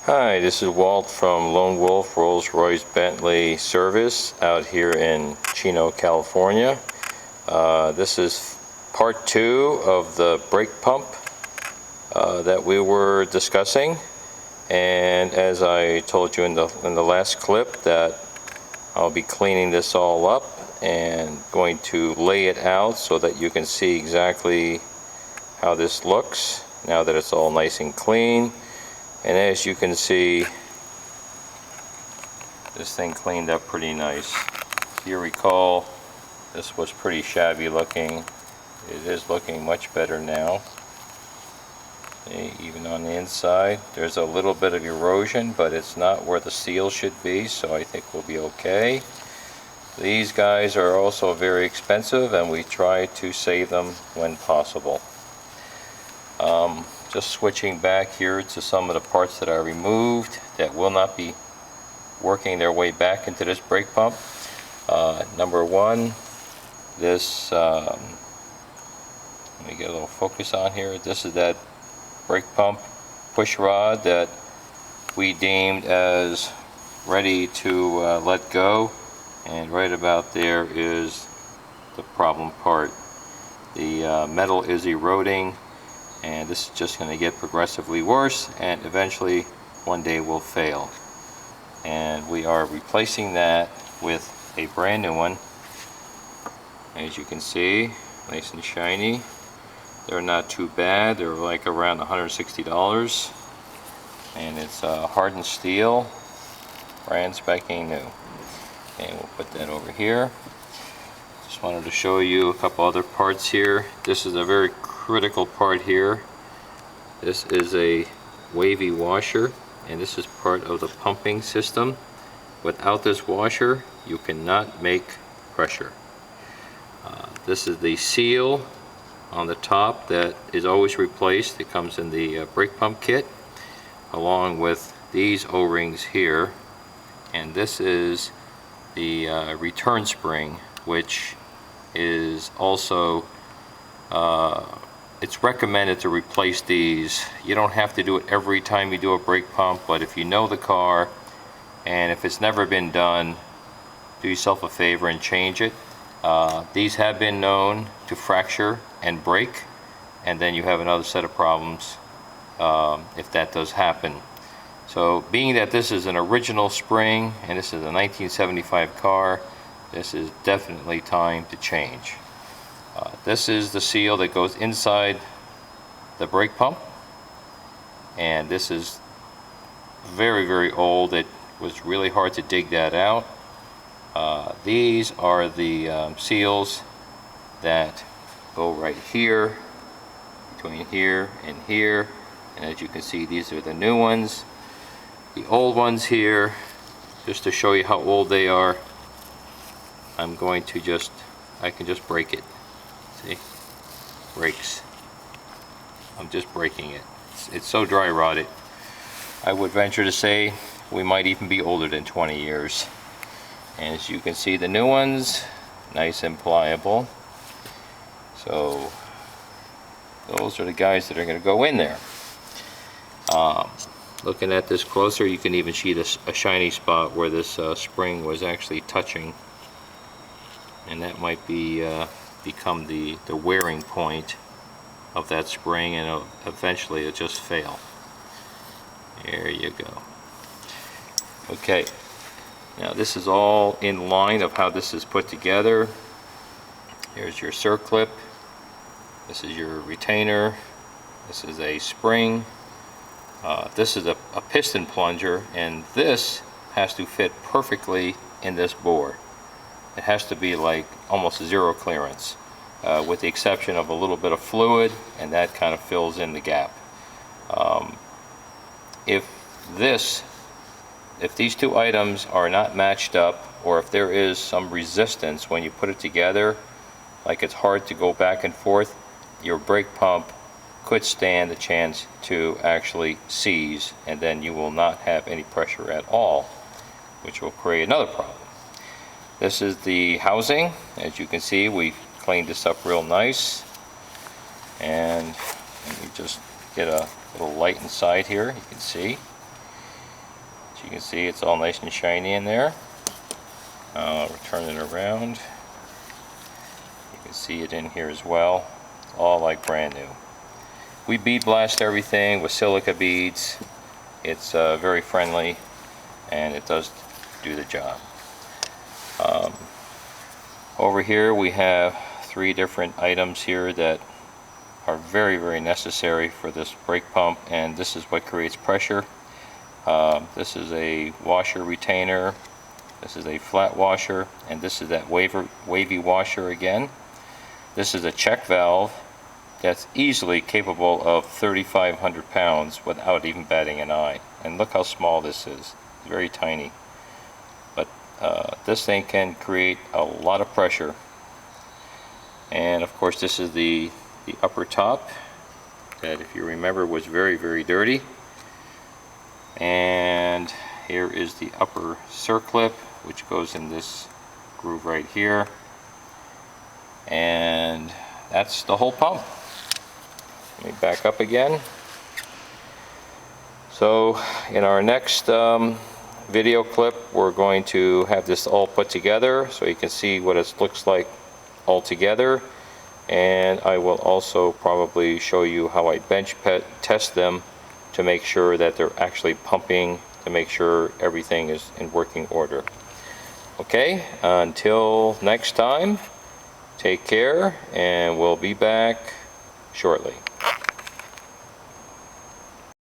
Hi, this is Walt from Lone Wolf Rolls Royce Bentley Service out here in Chino, California. This is part 2 of the brake pump that we were discussing, and as I told you in the last clip, that I'll be cleaning this all up and going to lay it out so that you can see exactly how this looks now that it's all nice and clean. And as you can see, this thing cleaned up pretty nice. If you recall, this was pretty shabby looking. It is looking much better now. See, even on the inside, there's a little bit of erosion, but it's not where the seal should be, so I think we'll be okay. These guys are also very expensive, and we try to save them when possible. Just switching back here to some of the parts that I removed that will not be working their way back into this brake pump. Number one, this, let me get a little focus on here. This is that brake pump push rod that we deemed as ready to let go, and right about there is the problem part. The metal is eroding, and this is just going to get progressively worse, and eventually one day will fail. And we are replacing that with a brand new one. As you can see, nice and shiny. They're not too bad. They're like around $160, and it's hardened steel, brand spanking new. Okay, we'll put that over here. Just wanted to show you a couple other parts here. This is a very critical part here. This is a wavy washer, and this is part of the pumping system. Without this washer, you cannot make pressure. This is the seal on the top that is always replaced. It comes in the brake pump kit, along with these O-rings here. And this is the return spring, which is also it's recommended to replace these. You don't have to do it every time you do a brake pump, but if you know the car and if it's never been done, do yourself a favor and change it. These have been known to fracture and break, and then you have another set of problems if that does happen. So being that this is an original spring and this is a 1975 car, this is definitely time to change. This is the seal that goes inside the brake pump, and this is very, very old. It was really hard to dig that out. These are the seals that go right here, between here and here, and as you can see, these are the new ones. The old ones here, just to show you how old they are, I'm going to I can just break it. See? Breaks. I'm just breaking it. It's so dry rotted. I would venture to say we might even be older than 20 years. And as you can see, the new ones, nice and pliable. So those are the guys that are going to go in there. Looking at this closer, you can even see a shiny spot where this spring was actually touching, and that might be become the wearing point of that spring, and eventually it'll just fail. There you go. Okay, now this is all in line of how this is put together. Here's your circlip. This is your retainer. This is a spring. This is a piston plunger, and this has to fit perfectly in this bore. It has to be like almost zero clearance, with the exception of a little bit of fluid, and that kind of fills in the gap. If these two items are not matched up, or if there is some resistance when you put it together, like it's hard to go back and forth, your brake pump could stand a chance to actually seize, and then you will not have any pressure at all, which will create another problem. This is the housing. As you can see, we cleaned this up real nice, and let me just get a little light inside here. You can see As you can see, it's all nice and shiny in there. We'll turn it around. You can see it in here as well. It's all like brand new. We bead blast everything with silica beads. It's very friendly, and it does do the job. Over here we have 3 different items here that are very, very necessary for this brake pump, and this is what creates pressure. This is a washer retainer, this is a flat washer, and this is that wavy washer again. This is a check valve that's easily capable of 3,500 pounds without even batting an eye. And look how small this is. It's very tiny. But this thing can create a lot of pressure. And of course this is the upper top that, if you remember, was very, very dirty. And here is the upper circlip, which goes in this groove right here. And that's the whole pump. Let me back up again. So in our next video clip, we're going to have this all put together so you can see what it looks like all together. And I will also probably show you how I bench test them to make sure that they're actually pumping, to make sure everything is in working order. Okay, until next time, take care, and we'll be back shortly.